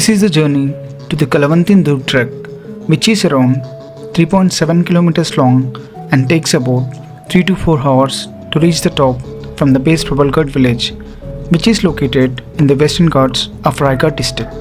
This is the journey to the Kalavantin Durg Trek, which is around 3.7 kilometers long and takes about 3 to 4 hours to reach the top from the base Prabalgarh village, which is located in the western Ghats of Raigad district.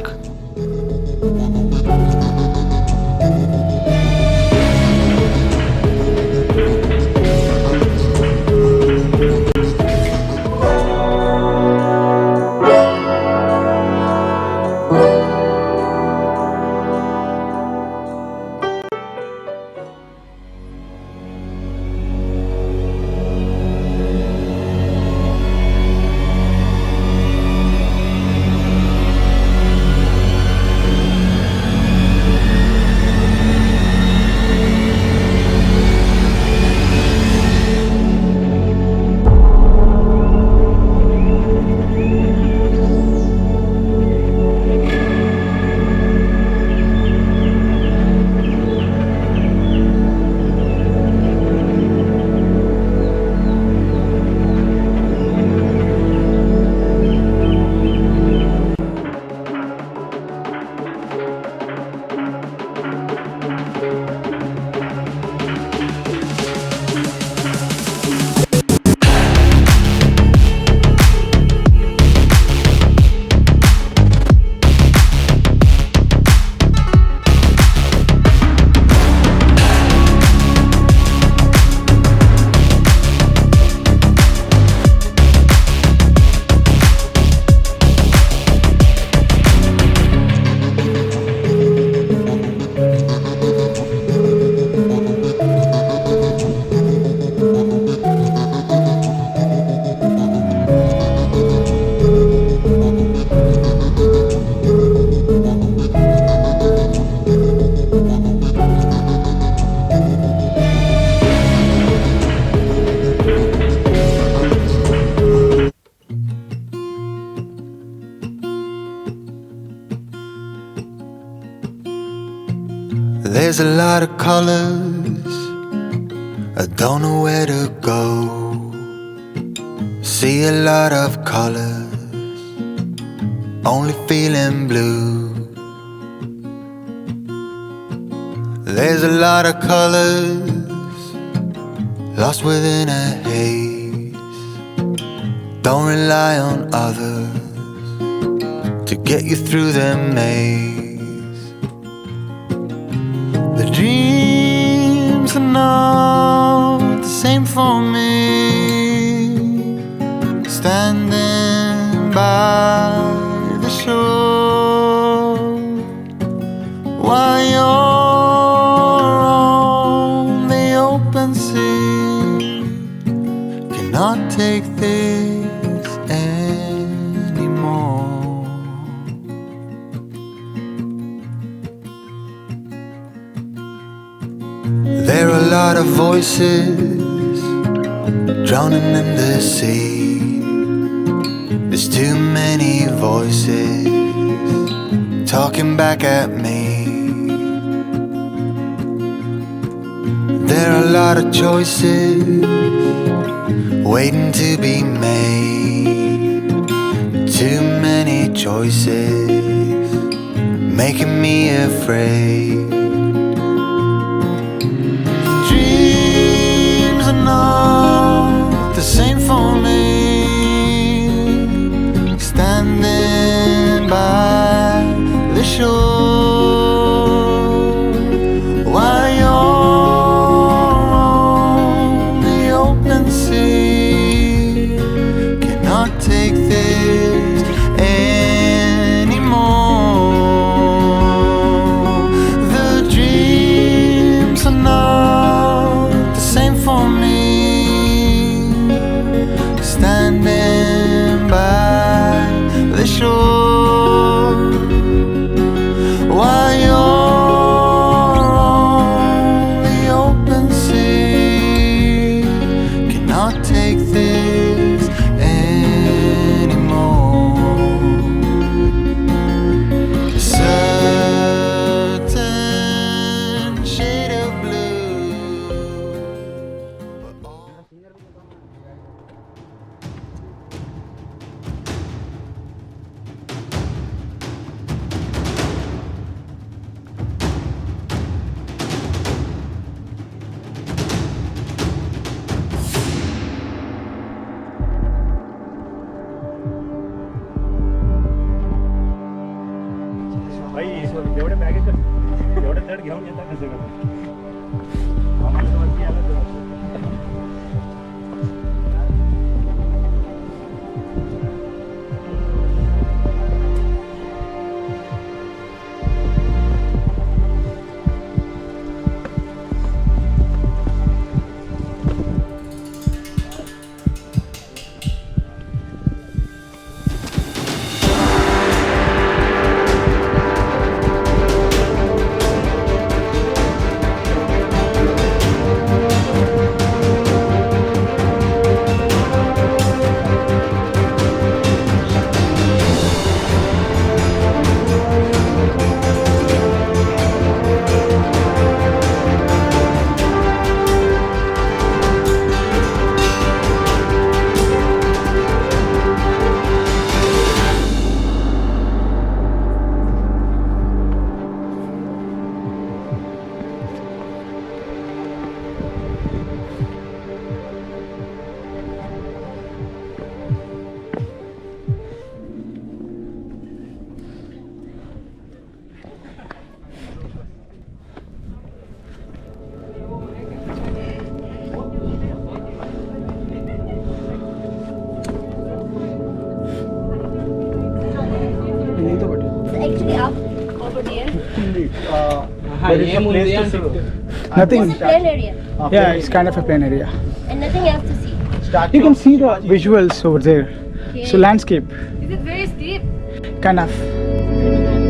There's a lot of colors, I don't know where to go. See a lot of colors, only feeling blue. There's a lot of colors, lost within a haze. Don't rely on others to get you through the maze. The dreams are not the same for me. Standing by the shore while you're on the open sea, cannot take this anymore. There are a lot of voices drowning in the sea. There's too many voices talking back at me. There are a lot of choices waiting to be made. Too many choices making me afraid. Not the same for me. Standing by the shore while you're on the open sea, cannot take this anymore. The dreams are not the same for me. Standing by the shore while you're on the open sea, cannot take this anymore. A certain shade of blue. Actually up over there. Nothing. It's a plain area Yeah, it's kind of a plain area. and nothing else to see. You can see the visuals over there. Okay. So landscape, Is it very steep? kind of.